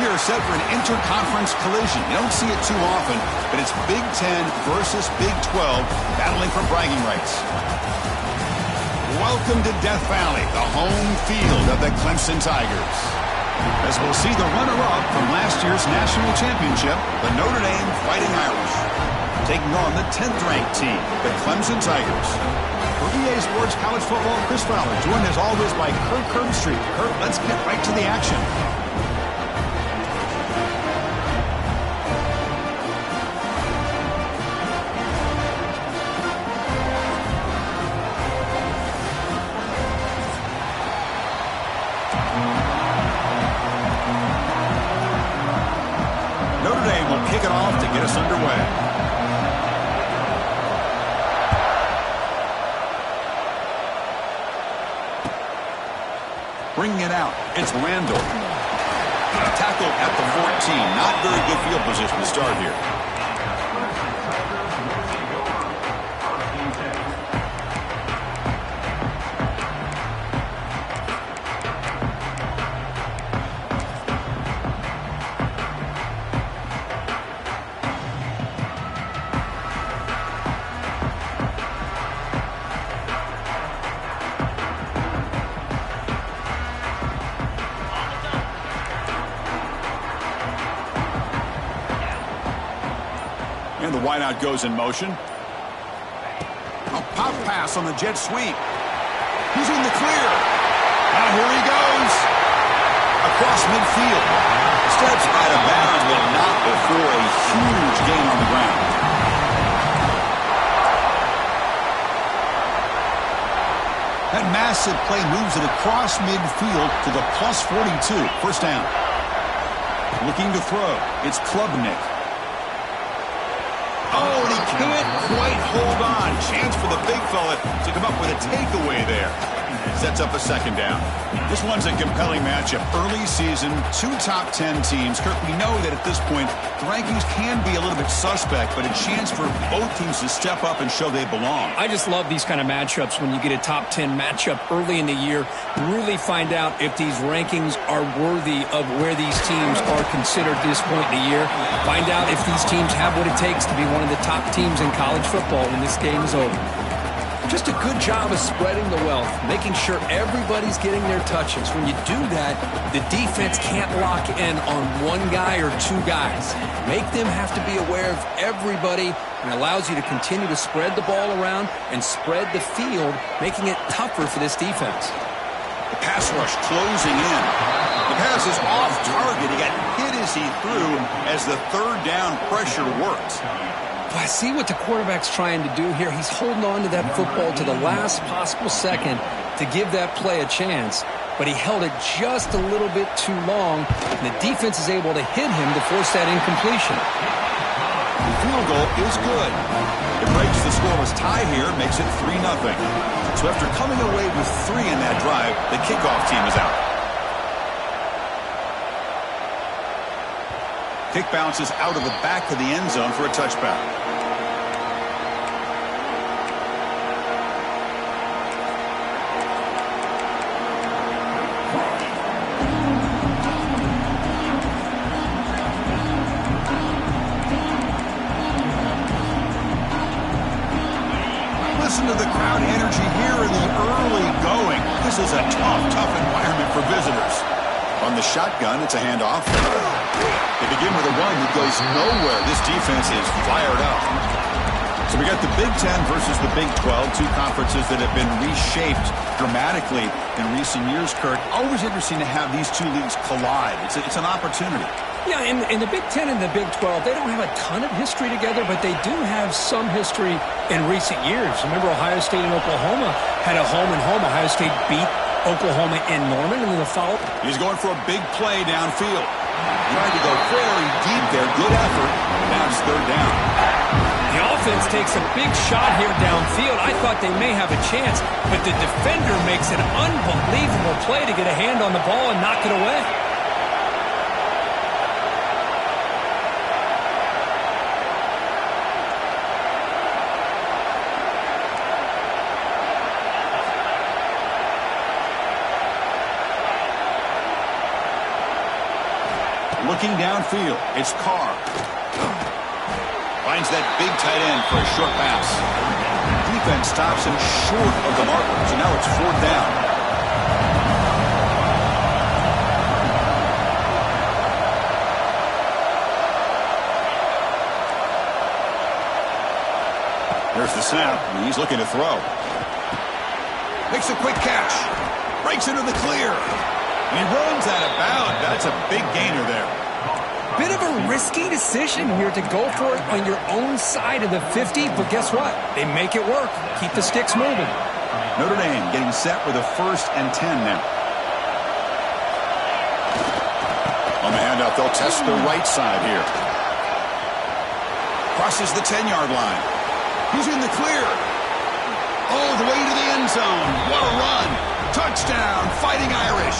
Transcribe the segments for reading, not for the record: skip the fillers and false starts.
here are set for an interconference collision. You don't see it too often, but it's Big Ten versus Big 12 battling for bragging rights. Welcome to Death Valley, the home field of the Clemson Tigers. As we'll see the runner-up from last year's national championship, the Notre Dame Fighting Irish, taking on the 10th-ranked team, the Clemson Tigers. For EA Sports College Football, Chris Fowler, joined as always by Kirk Herbstreit. Kirk, let's get right to the action. Notre Dame will kick it off to get us underway. Bringing it out, it's Randall. Tackle at the 14. Not very good field position to start here. And the wideout goes in motion. A pop pass on the jet sweep. He's in the clear. Now here he goes. Across midfield. Steps out of bounds, but not before a huge gain on the ground. That massive play moves it across midfield to the plus 42. First down. Looking to throw. It's Klubnik. Oh, and he can't quite hold on. Chance for the big fella to come up with a takeaway there. Sets up a second down. This one's a compelling matchup. Early season, two top 10 teams. Kirk, we know that at this point, the rankings can be a little bit suspect, but a chance for both teams to step up and show they belong. I just love these kind of matchups when you get a top 10 matchup early in the year. Really find out if these rankings are worthy of where these teams are considered at this point in the year. Find out if these teams have what it takes to be one of the top teams in college football when this game is over. Just a good job of spreading the wealth, making sure everybody's getting their touches. When you do that, the defense can't lock in on one guy or two guys. Make them have to be aware of everybody, and allows you to continue to spread the ball around and spread the field, making it tougher for this defense. The pass rush closing in. The pass is off target. He got hit as he threw as the third down pressure worked. But I see what the quarterback's trying to do here. He's holding on to that football to the last possible second to give that play a chance. But he held it just a little bit too long, and the defense is able to hit him to force that incompletion. The field goal is good. It breaks the scoreless tie here, makes it 3-0. So after coming away with 3 in that drive, the kickoff team is out. Kick bounces out of the back of the end zone for a touchback. Listen to the crowd energy here in the early going. This is a tough environment for visitors. On the shotgun, it's a handoff. They begin with a run that goes nowhere. This defense is fired up. So we got the Big Ten versus the Big 12, two conferences that have been reshaped dramatically in recent years, Kirk. Always interesting to have these two leagues collide. It's an opportunity. Yeah, in the Big Ten and the Big 12, they don't have a ton of history together, but they do have some history in recent years. Remember, Ohio State and Oklahoma had a home-and-home. Ohio State beat Oklahoma in Norman, and then the follow. He's going for a big play downfield. Trying to go very deep there. Good effort. Now it's third down. The offense takes a big shot here downfield. I thought they may have a chance, but the defender makes an unbelievable play to get a hand on the ball and knock it away. Looking downfield, it's Carr. Finds that big tight end for a short pass. Defense stops him short of the marker, so now it's 4th down. There's the snap. He's looking to throw. Makes a quick catch. Breaks into the clear. And he runs out of bounds. That's a big gainer there. Bit of a risky decision here to go for it on your own side of the 50, but guess what? They make it work. Keep the sticks moving. Notre Dame getting set with a 1st and 10 now. On the handoff, they'll test the right side here. Crosses the 10-yard line. He's in the clear. Oh, the way to the end zone. What a run. Touchdown, Fighting Irish.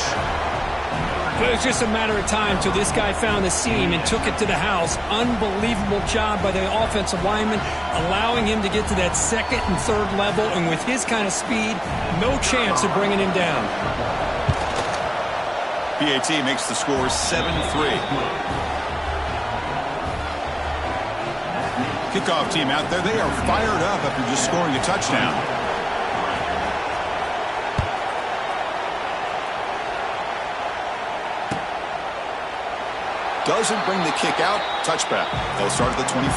It was just a matter of time till this guy found the seam and took it to the house. Unbelievable job by the offensive lineman, allowing him to get to that 2nd and 3rd level, and with his kind of speed, no chance of bringing him down. PAT makes the score 7-3. Kickoff team out there, they are fired up after just scoring a touchdown. Doesn't bring the kick out. Touchback. They'll start at the 25.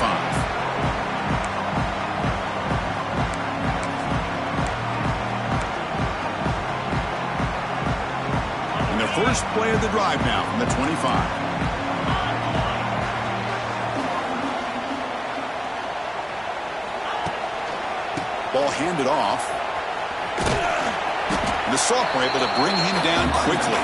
And the first play of the drive now from the 25. Ball handed off. And the sophomore able to bring him down quickly.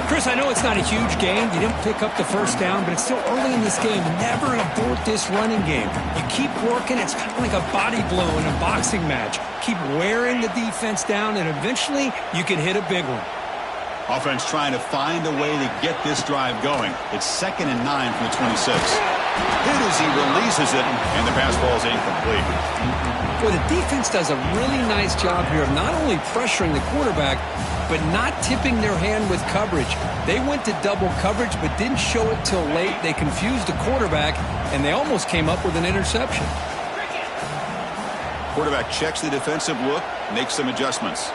Chris, I know it's not a huge game. You didn't pick up the 1st down, but it's still early in this game. Never abort this running game. You keep working. It's kind of like a body blow in a boxing match. Keep wearing the defense down, and eventually you can hit a big one. Offense trying to find a way to get this drive going. It's 2nd and 9 from the 26. Hit as he releases it, and the pass ball is incomplete. Well, the defense does a really nice job here of not only pressuring the quarterback, but not tipping their hand with coverage. They went to double coverage, but didn't show it till late. They confused the quarterback, and they almost came up with an interception. Quarterback checks the defensive look, makes some adjustments.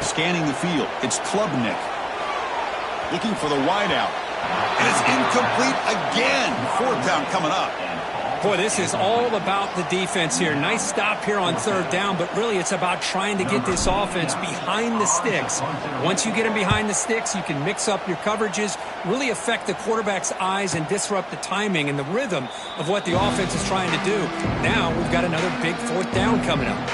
Scanning the field, it's Klubnik. Looking for the wideout. And it's incomplete again. 4th down coming up. Boy, this is all about the defense here. Nice stop here on 3rd down, but really it's about trying to get this offense behind the sticks. Once you get them behind the sticks, you can mix up your coverages, really affect the quarterback's eyes and disrupt the timing and the rhythm of what the offense is trying to do. Now we've got another big 4th down coming up.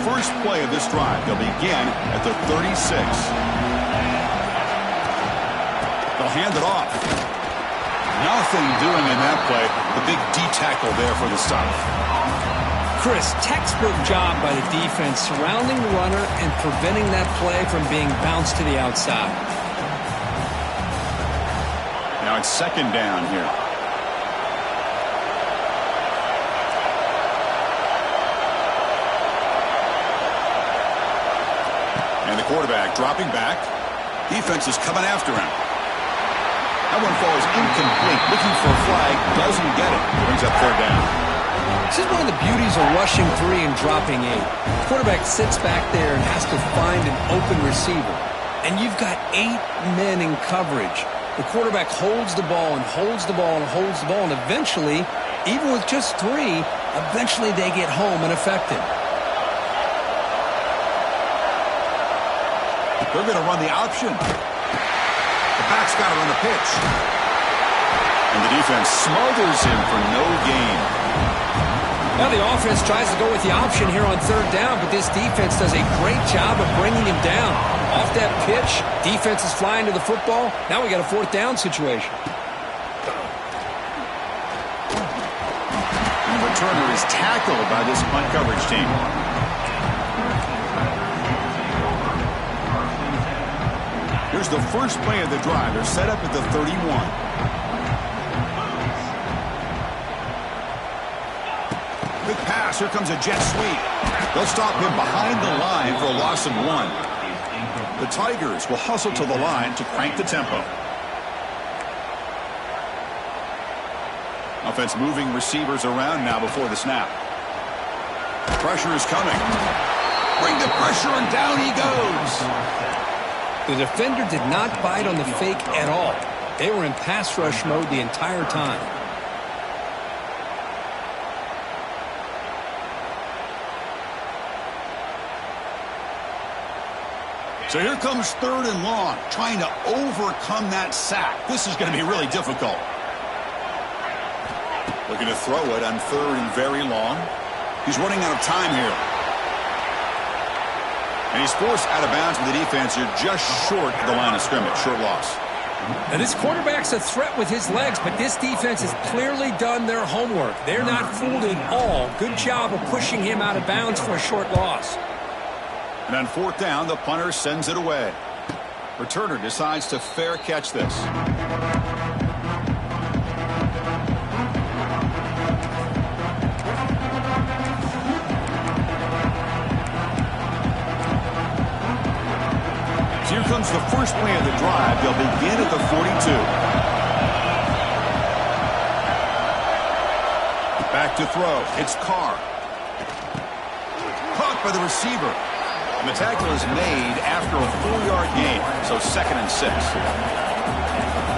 First play of this drive. They'll begin at the 36. They'll hand it off. Nothing doing in that play. The big D tackle there for the stop. Chris, textbook job by the defense surrounding the runner and preventing that play from being bounced to the outside. Now it's 2nd down here. And the quarterback dropping back. Defense is coming after him. That one falls incomplete. Looking for a flag. Doesn't get it. Brings up 3rd down. This is one of the beauties of rushing 3 and dropping 8. The quarterback sits back there and has to find an open receiver. And you've got 8 men in coverage. The quarterback holds the ball and holds the ball and holds the ball. And eventually, even with just 3, eventually they get home and affect him. They're going to run the option. The back's got it on the pitch. And the defense smothers him for no gain. Now the offense tries to go with the option here on 3rd down, but this defense does a great job of bringing him down. Off that pitch, defense is flying to the football. Now we got a 4th down situation. returner is tackled by this punt coverage team. Here's the first play of the drive. They're set up at the 31. Quick pass. Here comes a jet sweep. They'll stop him behind the line for a loss of 1. The Tigers will hustle to the line to crank the tempo. Offense moving receivers around now before the snap. Pressure is coming. Bring the pressure and down he goes. The defender did not bite on the fake at all. They were in pass rush mode the entire time. So here comes 3rd and long, trying to overcome that sack. This is going to be really difficult. Looking to throw it on 3rd and very long. He's running out of time here. And he's forced out of bounds with the defense. You're just short of the line of scrimmage. Short loss. And this quarterback's a threat with his legs, but this defense has clearly done their homework. They're not fooled at all. Good job of pushing him out of bounds for a short loss. And on 4th down, the punter sends it away. Returner decides to fair catch this. So here comes the first play of the drive. They'll begin at the 42. Back to throw. It's Carr. Caught by the receiver. And the tackle is made after a 4-yard gain, so 2nd and 6.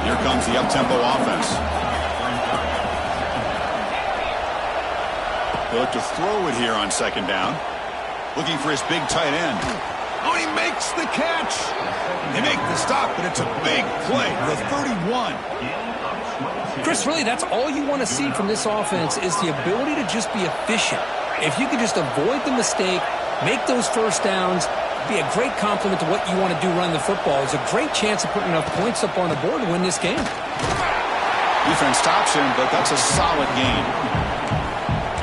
Here comes the up-tempo offense. They look to throw it here on 2nd down. Looking for his big tight end. Oh, he makes the catch. They make the stop, but it's a big play. The 31. Chris, really, that's all you want to see from this offense is the ability to just be efficient. If you can just avoid the mistake, make those first downs, be a great compliment to what you want to do running the football. It's a great chance of putting enough points up on the board to win this game. Defense stops him, but that's a solid gain.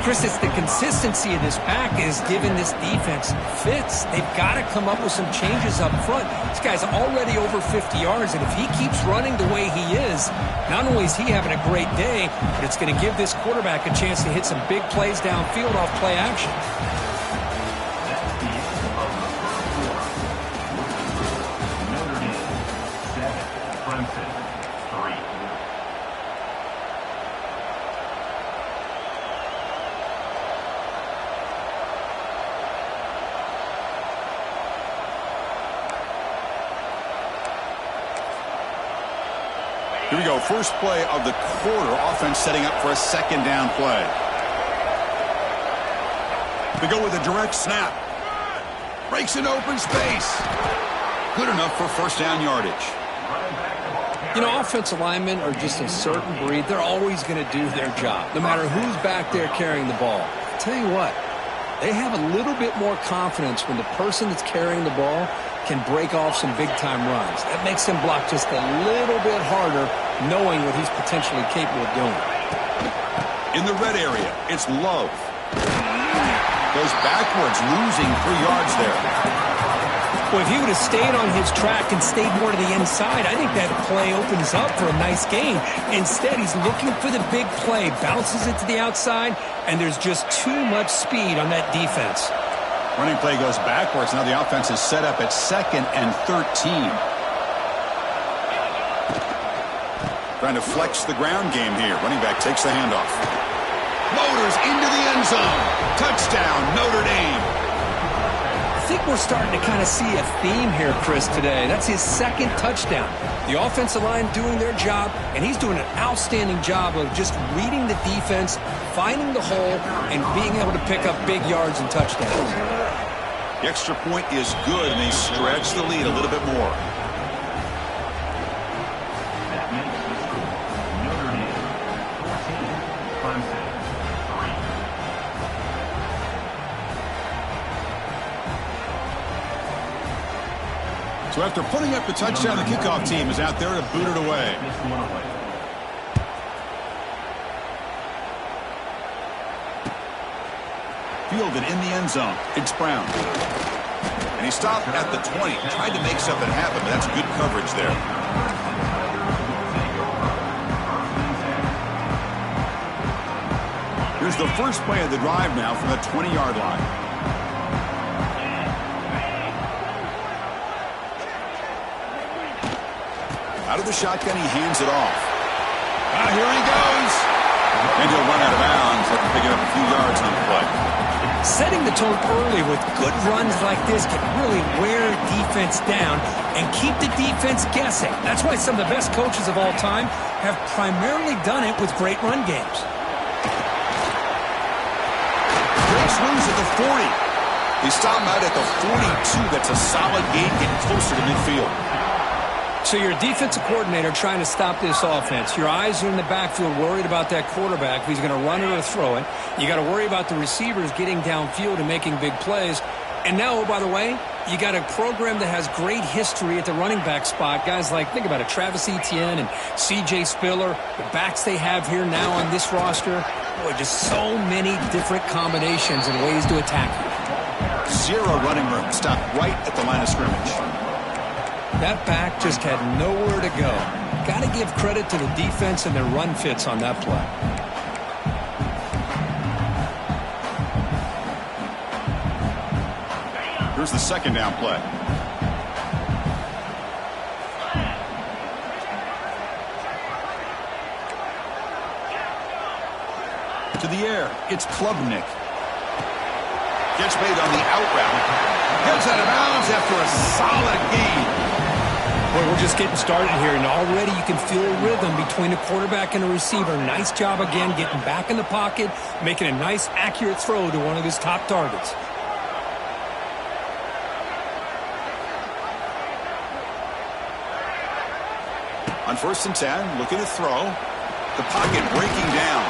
Chris, it's the consistency of this pack is giving this defense fits. They've got to come up with some changes up front. This guy's already over 50 yards, and if he keeps running the way he is, not only is he having a great day, but it's going to give this quarterback a chance to hit some big plays downfield off play action. Here we go, first play of the quarter. Offense setting up for a 2nd down play. They go with a direct snap. Breaks an open space. Good enough for 1st down yardage. You know, offensive linemen are just a certain breed. They're always going to do their job, no matter who's back there carrying the ball. I'll tell you what, they have a little bit more confidence when the person that's carrying the ball can break off some big-time runs. That makes him block just a little bit harder, knowing what he's potentially capable of doing. In the red area, it's Love. Goes backwards, losing 3 yards there. Well, if he would have stayed on his track and stayed more to the inside, I think that play opens up for a nice gain. Instead, he's looking for the big play, bounces it to the outside, and there's just too much speed on that defense. Running play goes backwards. Now the offense is set up at 2nd and 13. Trying to flex the ground game here. Running back takes the handoff. Motors into the end zone. Touchdown, Notre Dame. I think we're starting to kind of see a theme here, Chris, today. That's his 2nd touchdown. The offensive line doing their job, and he's doing an outstanding job of just reading the defense, finding the hole, and being able to pick up big yards and touchdowns. The extra point is good, and they stretch the lead a little bit more. So after putting up the touchdown, the kickoff team is out there to boot it away. fielded in the end zone. It's Brown. And he stopped at the 20. Tried to make something happen, but that's good coverage there. Here's the first play of the drive now from the 20-yard line. Out of the shotgun, he hands it off. Here he goes. And he'll run out of bounds after picking up a few yards on the play. Setting the tone early with good runs like this can really wear defense down and keep the defense guessing. That's why some of the best coaches of all time have primarily done it with great run games. Breaks loose at the 40. They stop him out at the 42. That's a solid gain, getting closer to midfield. So you're a defensive coordinator trying to stop this offense. Your eyes are in the backfield worried about that quarterback, if he's going to run it or throw it. You got to worry about the receivers getting downfield and making big plays. And now, oh, by the way, you got a program that has great history at the running back spot. Guys like, think about it, Travis Etienne and C.J. Spiller, the backs they have here now on this roster. Boy, just so many different combinations and ways to attack you. Zero running room. Stop right at the line of scrimmage. That back just had nowhere to go. Got to give credit to the defense and their run fits on that play. Here's the second down play. To the air, it's Klubnik. Gets made on the out route. Heads out of bounds after a solid gain. Boy, we're just getting started here, and already you can feel a rhythm between a quarterback and a receiver. Nice job again getting back in the pocket, making a nice, accurate throw to one of his top targets. On 1st and 10, looking to throw. The pocket breaking down.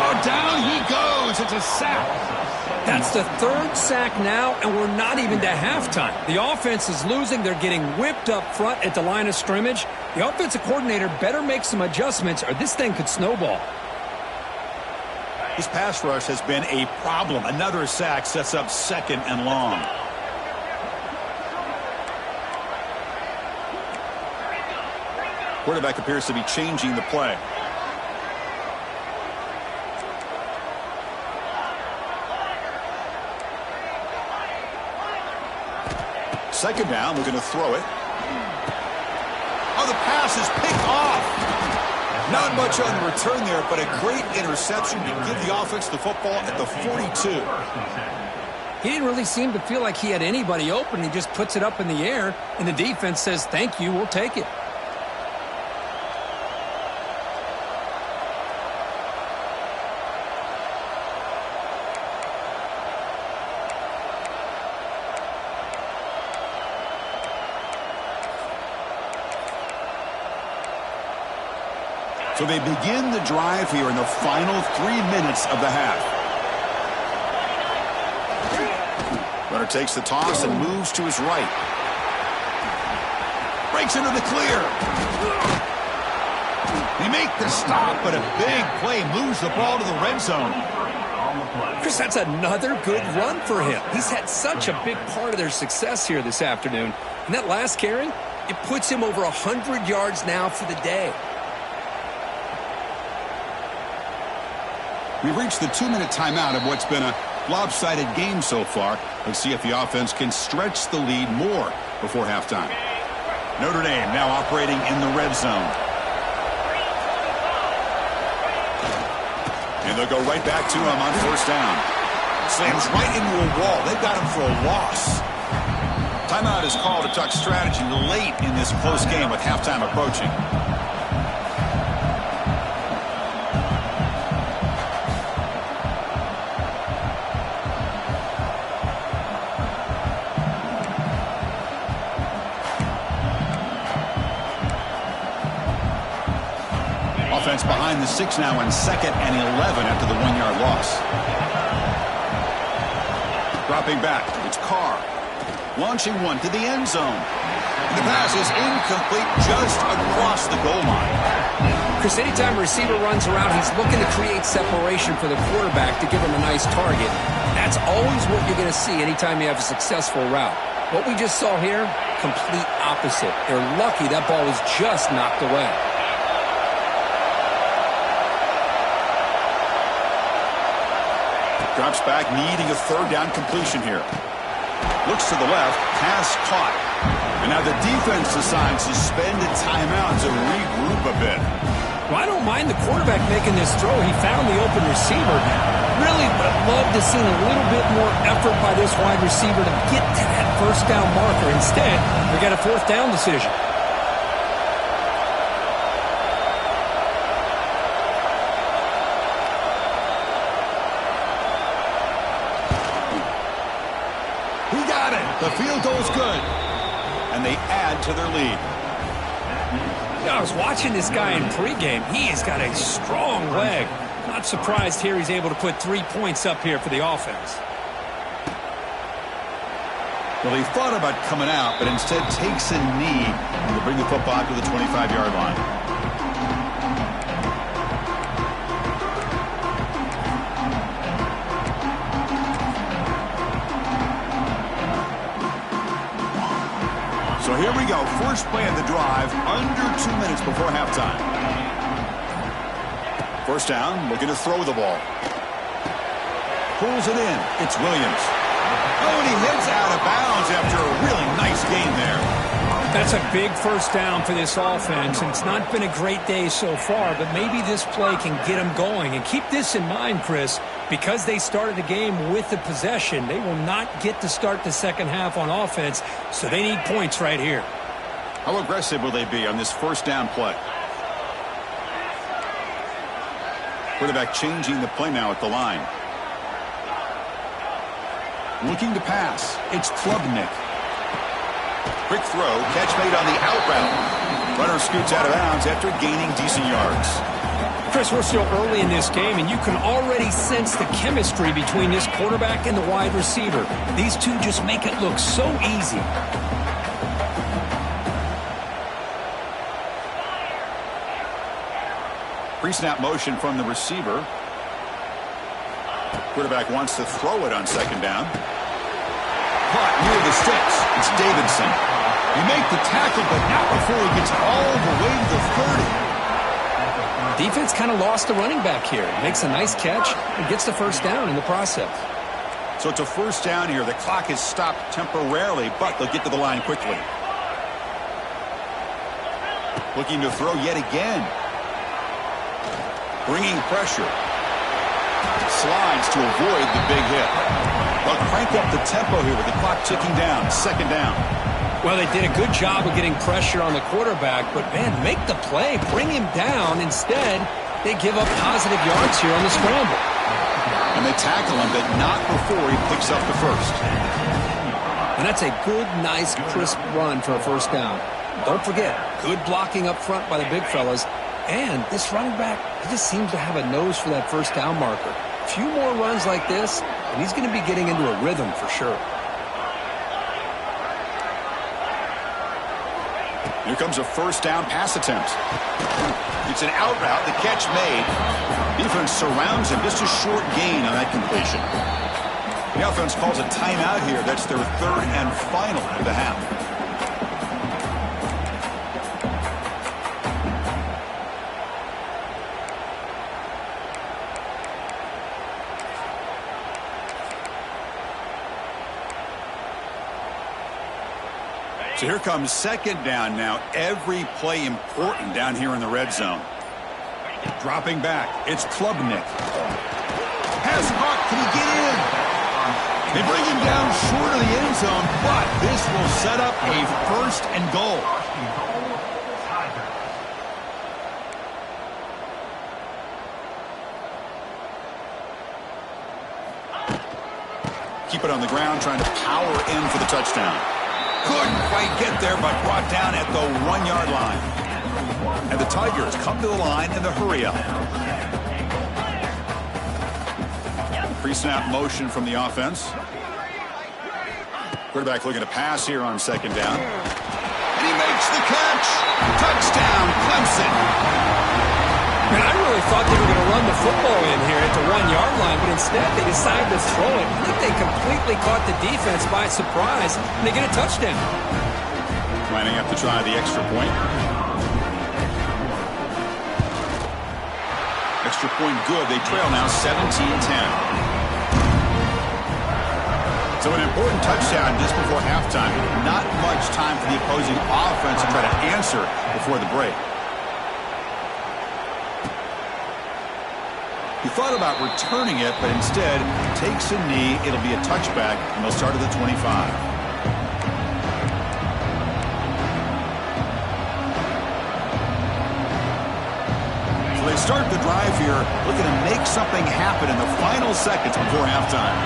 Oh, down he goes. It's a sack. That's the third sack now, and we're not even to halftime. The offense is losing. They're getting whipped up front at the line of scrimmage. The offensive coordinator better make some adjustments, or this thing could snowball. His pass rush has been a problem. Another sack sets up 2nd and long. Quarterback appears to be changing the play. Second down, looking to throw it. Oh, the pass is picked off. Not much on the return there, but a great interception to give the offense the football at the 42. He didn't really seem to feel like he had anybody open. He just puts it up in the air, and the defense says, thank you, we'll take it. So they begin the drive here in the final 3 minutes of the half. Runner takes the toss and moves to his right. Breaks into the clear. They make the stop, but a big play moves the ball to the red zone. Chris, that's another good run for him. He's had such a big part of their success here this afternoon. And that last carry, it puts him over 100 yards now for the day. We've reached the 2-minute timeout of what's been a lopsided game so far. Let's see if the offense can stretch the lead more before halftime. Notre Dame now operating in the red zone. And they'll go right back to him on 1st down. Slams right into a wall. They've got him for a loss. Timeout is called to talk strategy late in this close game with halftime approaching. Offense behind the 6 now on 2nd and 11 after the 1-yard loss. Dropping back, it's Carr. Launching one to the end zone. And the pass is incomplete just across the goal line. Chris, anytime a receiver runs around, he's looking to create separation for the quarterback to give him a nice target. That's always what you're going to see anytime you have a successful route. What we just saw here, complete opposite. They're lucky that ball was just knocked away. Drops back, needing a third down completion here. Looks to the left, pass caught. And now the defense decides to spend a timeout to regroup a bit. Well, I don't mind the quarterback making this throw. He found the open receiver. Really would have loved to see a little bit more effort by this wide receiver to get to that first down marker. Instead, we got a fourth down decision. He got it. The field goal's good. And they add to their lead. I was watching this guy in pregame. He has got a strong leg. Not surprised here he's able to put 3 points up here for the offense. Well, he thought about coming out, but instead takes a knee to bring the football to the 25-yard line. So here we go. First play of the drive, under 2 minutes before halftime. First down, looking to throw the ball. Pulls it in. It's Williams. Oh, and he hits out of bounds after a really nice gain there. That's a big first down for this offense, and it's not been a great day so far, but maybe this play can get them going. And keep this in mind, Chris, because they started the game with the possession, they will not get to start the second half on offense, so they need points right here. How aggressive will they be on this first down play? Quarterback changing the play now at the line. Looking to pass. It's Klubnik. Quick throw. Catch made on the out route. Runner scoots out of bounds after gaining decent yards. Chris, we're still early in this game, and you can already sense the chemistry between this quarterback and the wide receiver. These two just make it look so easy. Pre-snap motion from the receiver. Quarterback wants to throw it on second down. Caught near the sticks. It's Davidson. He makes the tackle, but not before he gets all the way to the 30. Defense kind of lost the running back here. Makes a nice catch and gets the first down in the process. So it's a first down here. The clock is stopped temporarily, but they'll get to the line quickly. Looking to throw yet again. Bringing pressure. Slides to avoid the big hit. They'll crank up the tempo here with the clock ticking down. Second down. Well, they did a good job of getting pressure on the quarterback, but, man, make the play. Bring him down. Instead, they give up positive yards here on the scramble. And they tackle him, but not before he picks up the first. And that's a good, nice, crisp run for a first down. Don't forget, good blocking up front by the big fellas. And this running back, he just seems to have a nose for that first down marker. A few more runs like this, and he's going to be getting into a rhythm for sure. Here comes a first down pass attempt. It's an out route, the catch made. Defense surrounds him, just a short gain on that completion. The offense calls a timeout here. That's their third and final of the half. So here comes second down now. Every play important down here in the red zone. Dropping back. It's Klubnik. Pass caught. Can he get in? They bring him down short of the end zone, but this will set up a first and goal. Keep it on the ground, trying to power in for the touchdown. Couldn't quite get there, but brought down at the 1-yard line. And the Tigers come to the line in the hurry-up. Pre-snap motion from the offense. Quarterback looking to pass here on second down. And he makes the catch. Touchdown, Clemson. really thought they were going to run the football in here at the 1-yard line, but instead they decided to throw it. I think they completely caught the defense by surprise, and they get a touchdown. Lining up to try the extra point. Extra point good. They trail now 17-10. So an important touchdown just before halftime. Not much time for the opposing offense to try to answer before the break. He thought about returning it, but instead takes a knee. It'll be a touchback, and they'll start at the 25. So they start the drive here, looking to make something happen in the final seconds before halftime.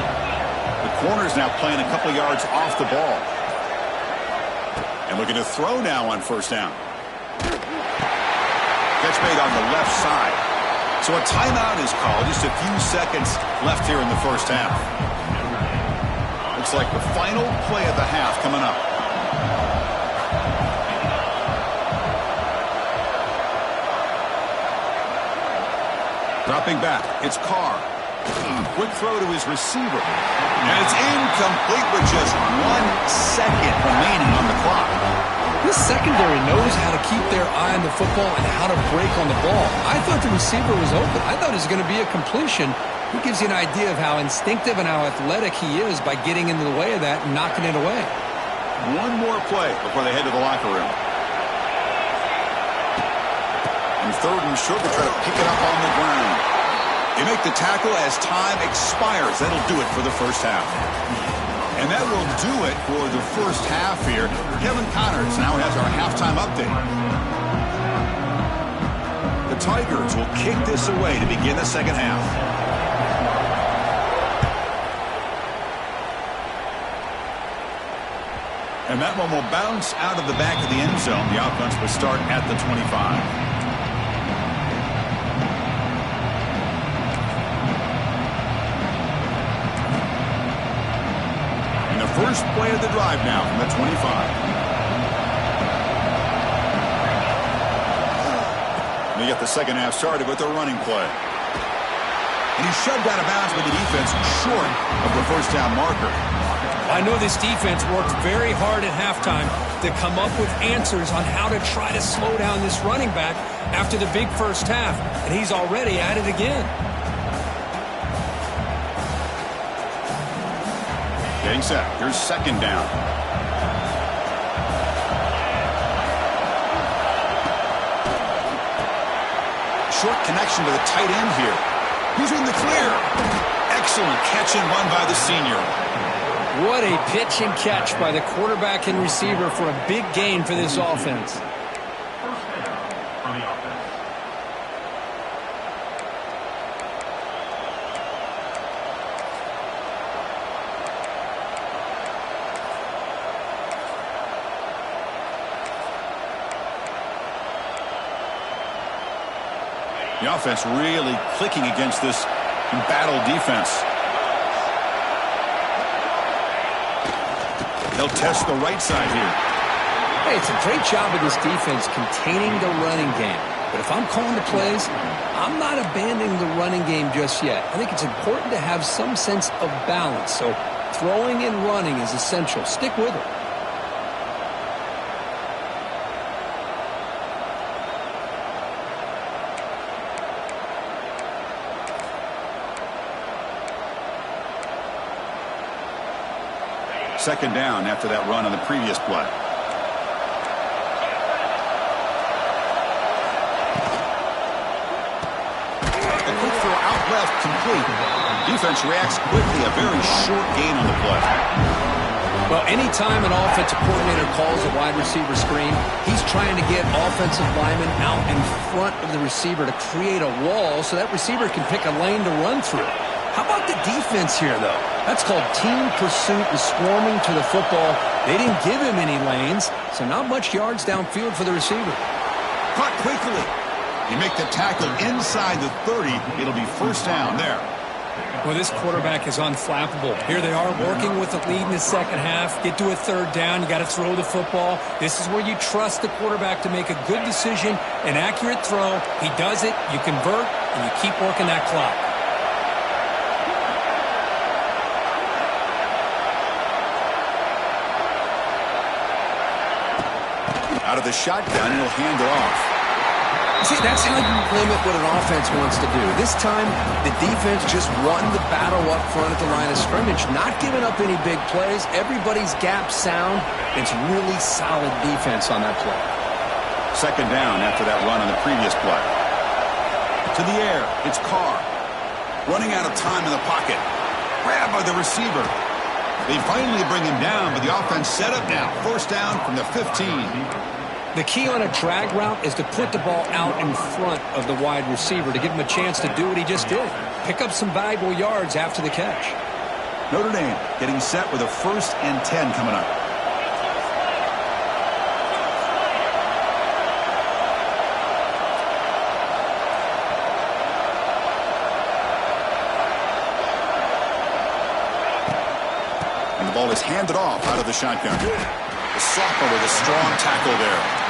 The corner's now playing a couple yards off the ball. And looking to throw now on first down. Catch made on the left side. So a timeout is called. Just a few seconds left here in the first half. Looks like the final play of the half coming up. Dropping back, it's Carr. Quick throw to his receiver. And it's incomplete with just 1 second remaining on the clock. This secondary knows how to keep their eye on the football and how to break on the ball. I thought the receiver was open. I thought it was going to be a completion. It gives you an idea of how instinctive and how athletic he is by getting into the way of that and knocking it away. One more play before they head to the locker room. And third and short, they try to pick it up on the ground. They make the tackle as time expires. That'll do it for the first half. And that will do it for the first half here. Kevin Connors now has our halftime update. The Tigers will kick this away to begin the second half. And that one will bounce out of the back of the end zone. The offense will start at the 25. First play of the drive now from the 25. They get the second half started with a running play. And he's shoved out of bounds with the defense short of the first down marker. I know this defense worked very hard at halftime to come up with answers on how to try to slow down this running back after the big first half. And he's already at it again. Getting set. Here's second down. Short connection to the tight end here. He's in the clear. Excellent catch and run by the senior. What a pitch and catch by the quarterback and receiver for a big gain for this offense. The offense really clicking against this embattled defense. They'll test the right side here. Hey, it's a great job of this defense containing the running game. But if I'm calling the plays, I'm not abandoning the running game just yet. I think it's important to have some sense of balance. So throwing and running is essential. Stick with it. Second down after that run on the previous play. A quick throw out left, complete. Defense reacts quickly. A very short gain on the play. Well, anytime an offensive coordinator calls a wide receiver screen, he's trying to get offensive linemen out in front of the receiver to create a wall so that receiver can pick a lane to run through. How about the defense here, though? That's called team pursuit and swarming to the football. They didn't give him any lanes, so not much yards downfield for the receiver. Caught quickly. You make the tackle inside the 30. It'll be first down there. Well, this quarterback is unflappable. Here they are working with the lead in the second half. Get to a third down. You got to throw the football. This is where you trust the quarterback to make a good decision, an accurate throw. He does it, you convert, and you keep working that clock. Out of the shotgun, and he'll hand it off. See, that's how you limit what an offense wants to do. This time, the defense just won the battle up front at the line of scrimmage, not giving up any big plays. Everybody's gap sound. It's really solid defense on that play. Second down after that run on the previous play. To the air, it's Carr. Running out of time in the pocket. Grabbed by the receiver. They finally bring him down, but the offense set up now. First down from the 15. The key on a drag route is to put the ball out in front of the wide receiver to give him a chance to do what he just did. Pick up some valuable yards after the catch. Notre Dame getting set with a 1st and 10 coming up. And the ball is handed off out of the shotgun. The sophomore with a strong tackle there.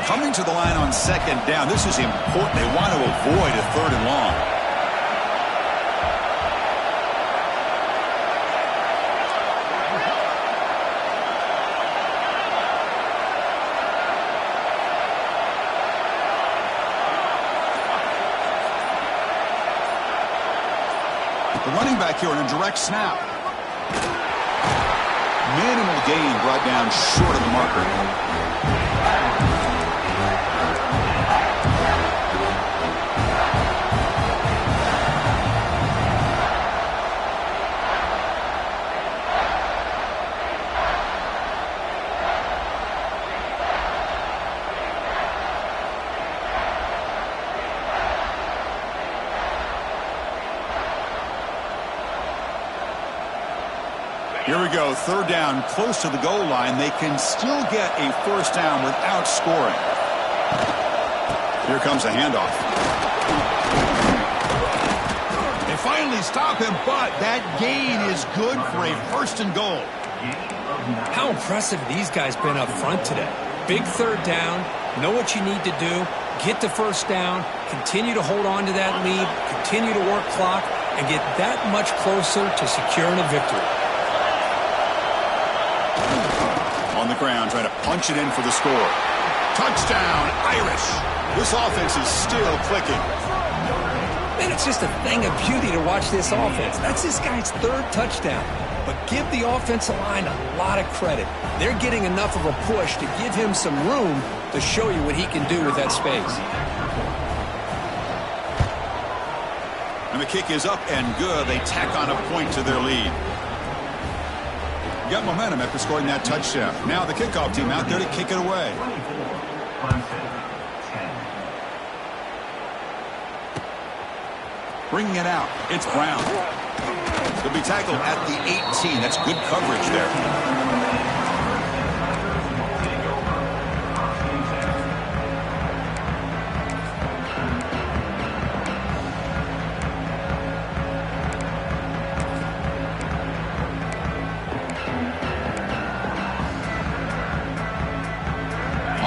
Coming to the line on second down. This is important. They want to avoid a 3rd and long. The running back here on a direct snap. Minimal gain brought down short of the marker. Here we go, 3rd down, close to the goal line. They can still get a 1st down without scoring. Here comes a handoff. They finally stop him, but that gain is good for a 1st and goal. How impressive these guys been up front today. Big 3rd down, know what you need to do, get the 1st down, continue to hold on to that lead, continue to work clock, and get that much closer to securing a victory. On the ground, trying to punch it in for the score. Touchdown, Irish. This offense is still clicking. Man, it's just a thing of beauty to watch this offense. That's this guy's 3rd touchdown. But give the offensive line a lot of credit. They're getting enough of a push to give him some room to show you what he can do with that space. And the kick is up and good. They tack on a point to their lead. Got momentum after scoring that touchdown. Now the kickoff team out there to kick it away. Bringing it out, it's Brown. He'll be tackled at the 18. That's good coverage there.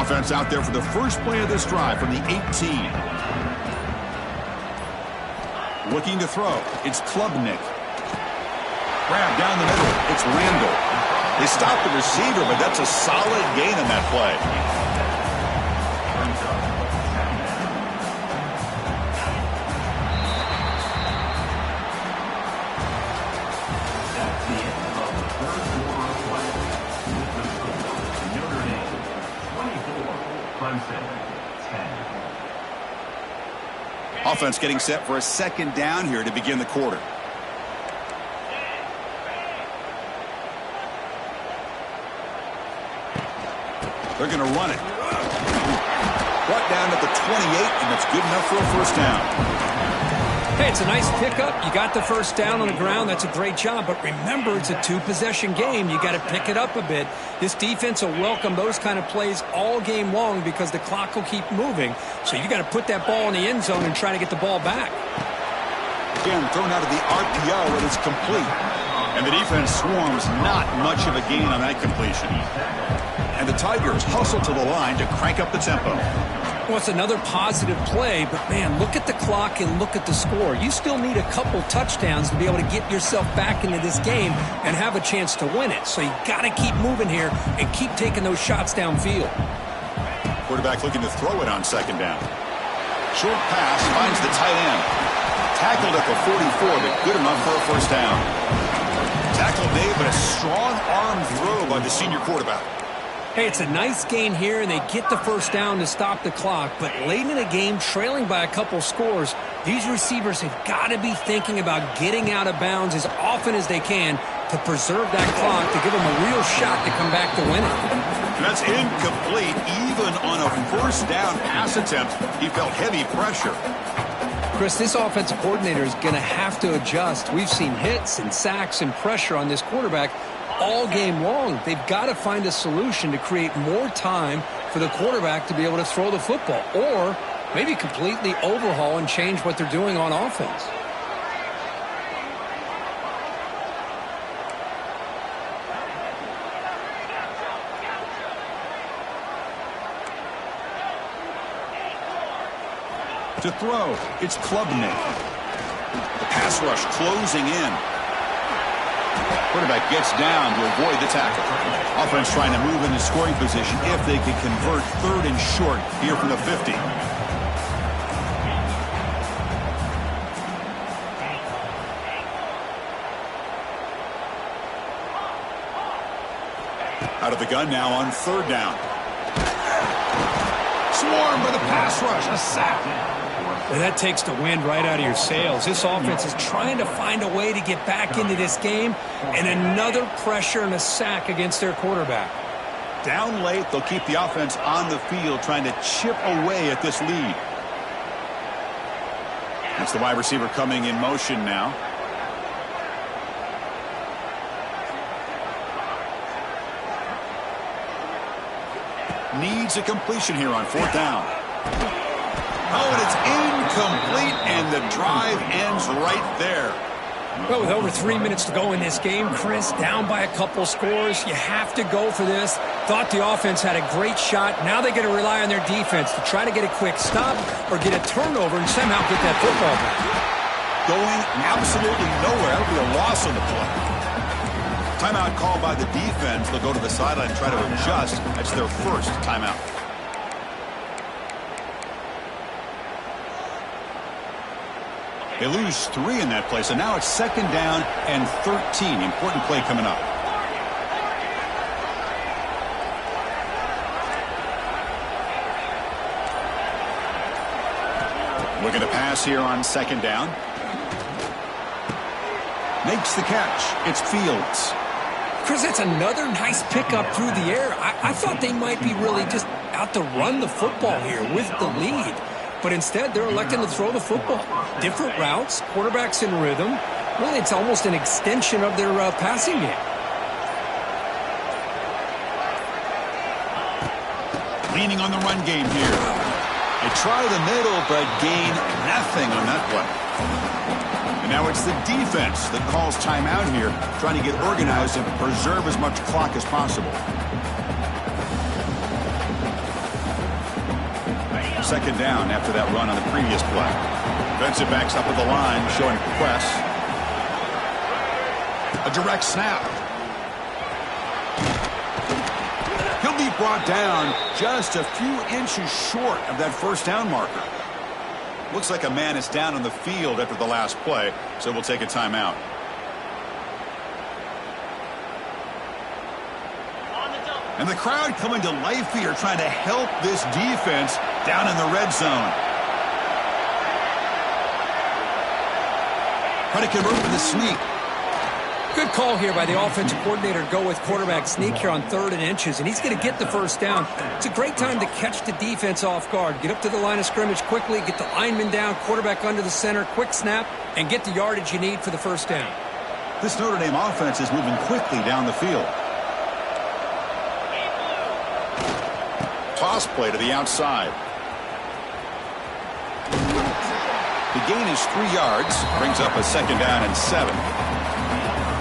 Offense out there for the first play of this drive from the 18. Looking to throw. It's Klubnik. Grab down the middle. It's Randall. They stop the receiver, but that's a solid gain on that play. Offense getting set for a 2nd down here to begin the quarter. They're going to run it. Brought down at the 28, and that's good enough for a 1st down. Hey, Hey, it's a nice pickup. You got the first down on the ground. That's a great job. But remember, it's a two-possession game. You got to pick it up a bit. This defense will welcome those kind of plays all game long because the clock will keep moving. So you got to put that ball in the end zone and try to get the ball back. Again, thrown out of the RPO, and it's complete. And the defense swarms not much of a gain on that completion. And the Tigers hustle to the line to crank up the tempo. Well, it's another positive play, but, man, look at the clock and look at the score. You still need a couple touchdowns to be able to get yourself back into this game and have a chance to win it. So you got to keep moving here and keep taking those shots downfield. Quarterback looking to throw it on second down. Short pass finds the tight end. Tackled at the 44, but good enough for a first down. Tackle made, but a strong arm throw by the senior quarterback. Hey, it's a nice gain here, and they get the first down to stop the clock. But late in the game, trailing by a couple scores, these receivers have got to be thinking about getting out of bounds as often as they can to preserve that clock, to give them a real shot to come back to win it. That's incomplete. Even on a first down pass attempt, he felt heavy pressure. Chris, this offensive coordinator is going to have to adjust. We've seen hits and sacks and pressure on this quarterback all game long. They've got to find a solution to create more time for the quarterback to be able to throw the football, or maybe completely overhaul and change what they're doing on offense. To throw, it's Klubnik. The pass rush closing in. Quarterback gets down to avoid the tackle. Offense trying to move into scoring position if they can convert third and short here from the 50. Out of the gun now on third down. Swarmed by the pass rush. A sack. Well, that takes the wind right out of your sails. This offense is trying to find a way to get back into this game, and another pressure and a sack against their quarterback. Down late, they'll keep the offense on the field trying to chip away at this lead. That's the wide receiver coming in motion now. Needs a completion here on fourth down. Oh, and it's incomplete, and the drive ends right there. Well, with over 3 minutes to go in this game, Chris, down by a couple scores, you have to go for this. Thought the offense had a great shot. Now they got to rely on their defense to try to get a quick stop or get a turnover and somehow get that football back. Going absolutely nowhere. That'll be a loss on the play. Timeout called by the defense. They'll go to the sideline and try to adjust. That's their first timeout. They lose 3 in that play, so now it's second down and 13. Important play coming up. Looking to pass here on second down. Makes the catch. It's Fields. Chris, that's another nice pickup through the air. I thought they might be really just out to run the football here with the lead. But instead, they're electing to throw the football. Different routes, quarterbacks in rhythm. Really, it's almost an extension of their passing game. Leaning on the run game here. They try the middle, but gain nothing on that play. And now it's the defense that calls timeout here, trying to get organized and preserve as much clock as possible. Second down after that run on the previous play. Defensive backs up at the line, showing press. A direct snap. He'll be brought down just a few inches short of that first down marker. Looks like a man is down on the field after the last play, so we'll take a timeout. And the crowd coming to life here, trying to help this defense down in the red zone. Trying to convert with the sneak. Good call here by the offensive coordinator to go with quarterback sneak here on 3rd and inches, and he's going to get the first down. It's a great time to catch the defense off guard. Get up to the line of scrimmage quickly, get the lineman down, quarterback under the center, quick snap, and get the yardage you need for the first down. This Notre Dame offense is moving quickly down the field. Toss play to the outside. The gain is 3 yards, brings up a 2nd down and 7.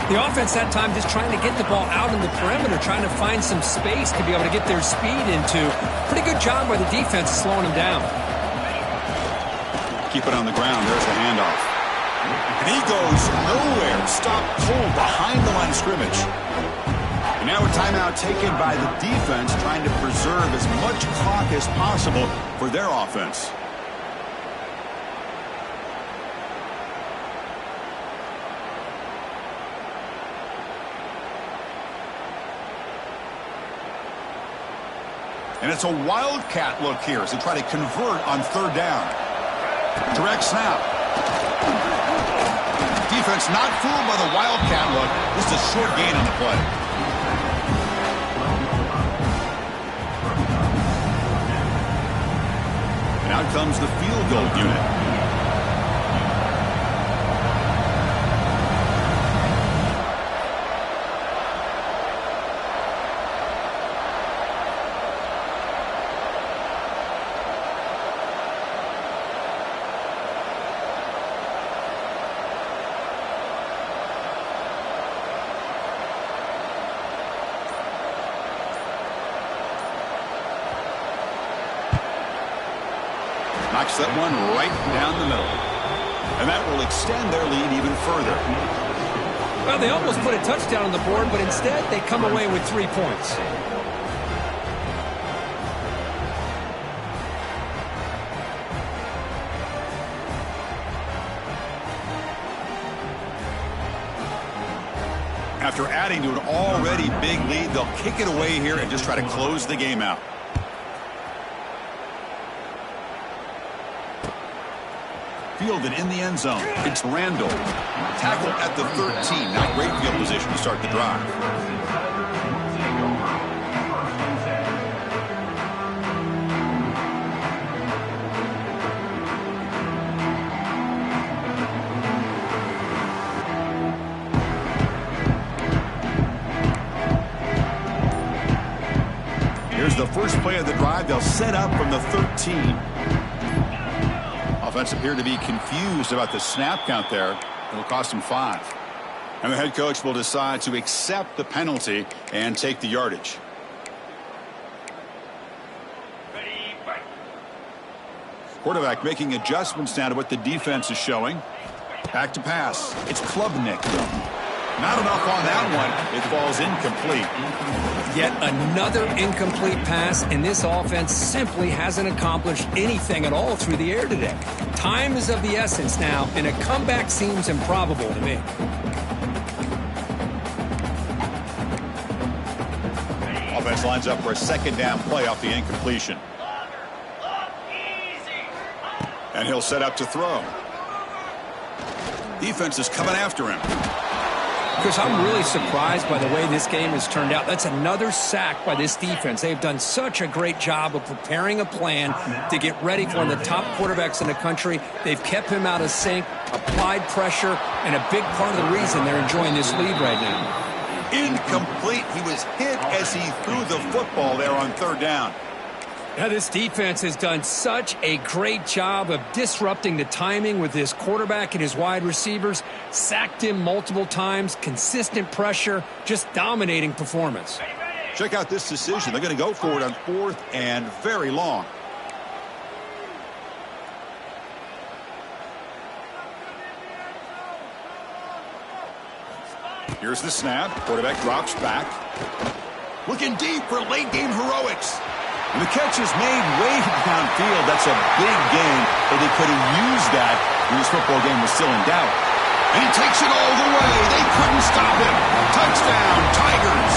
The offense that time just trying to get the ball out in the perimeter, trying to find some space to be able to get their speed into. Pretty good job by the defense slowing them down. Keep it on the ground. There's the handoff. And he goes nowhere. Stop cold behind the line of scrimmage. And now a timeout taken by the defense, trying to preserve as much clock as possible for their offense. And it's a wildcat look here as they try to convert on 3rd down. Direct snap. Defense not fooled by the wildcat look. Just a short gain on the play. And out comes the field goal unit. Knocks that one right down the middle. And that will extend their lead even further. Well, they almost put a touchdown on the board, but instead they come away with 3 points. After adding to an already big lead, they'll kick it away here and just try to close the game out. Fielded in the end zone. It's Randall. Tackle at the 13. Not great field position to start the drive. Here's the first play of the drive. They'll set up from the 13. Offense appeared to be confused about the snap count there. It'll cost him 5. And the head coach will decide to accept the penalty and take the yardage. Quarterback making adjustments now to what the defense is showing. Back to pass. It's Klubnik. Not enough on that one. It falls incomplete. Yet another incomplete pass, and this offense simply hasn't accomplished anything at all through the air today. Time is of the essence now, and a comeback seems improbable to me. Offense lines up for a 2nd down play off the incompletion. And he'll set up to throw. Defense is coming after him. Chris, I'm really surprised by the way this game has turned out. That's another sack by this defense. They've done such a great job of preparing a plan to get ready for one of the top quarterbacks in the country. They've kept him out of sync, applied pressure, and a big part of the reason they're enjoying this lead right now. Incomplete. He was hit as he threw the football there on 3rd down. Now, this defense has done such a great job of disrupting the timing with his quarterback and his wide receivers. Sacked him multiple times, consistent pressure, just dominating performance. Check out this decision. They're going to go for it on 4th and very long. Here's the snap. Quarterback drops back. Looking deep for late game heroics. And the catch is made way downfield. That's a big gain, but they could have used that when this football game was still in doubt. And he takes it all the way. They couldn't stop him. Touchdown, Tigers.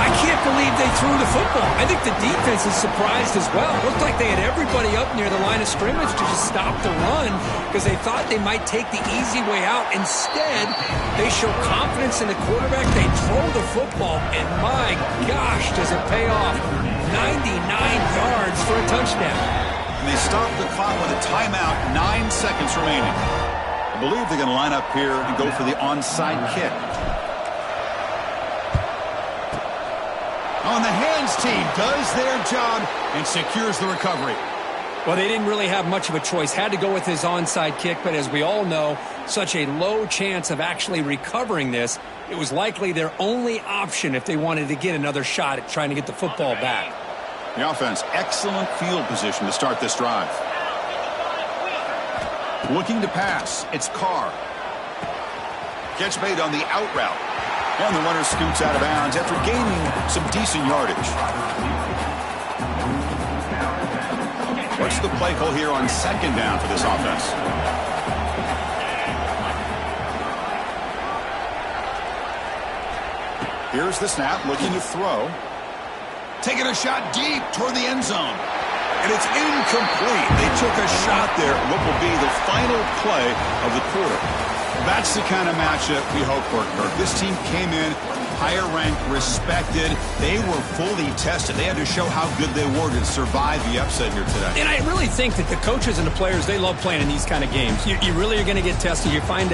I can't believe they threw the football. I think the defense is surprised as well. It looked like they had everybody up near the line of scrimmage to just stop the run because they thought they might take the easy way out. Instead, they show confidence in the quarterback. They throw the football, and my gosh, does it pay off. 99 yards for a touchdown. And they stop the clock with a timeout, 9 seconds remaining. I believe they're going to line up here and go for the onside kick. On the hands team does their job and secures the recovery. Well, they didn't really have much of a choice. Had to go with his onside kick, but as we all know, such a low chance of actually recovering this. It was likely their only option if they wanted to get another shot at trying to get the football back. The offense, excellent field position to start this drive. Looking to pass, it's Carr. Catch made on the out route. And the runner scoots out of bounds after gaining some decent yardage. What's the play call here on second down for this offense? Here's the snap, looking to throw. Taking a shot deep toward the end zone. And it's incomplete. They took a shot there, what will be the final play of the quarter. That's the kind of matchup we hope for, Kirk. This team came in, higher ranked, respected. They were fully tested. They had to show how good they were to survive the upset here today. And I really think that the coaches and the players, they love playing in these kind of games. You really are going to get tested. You find out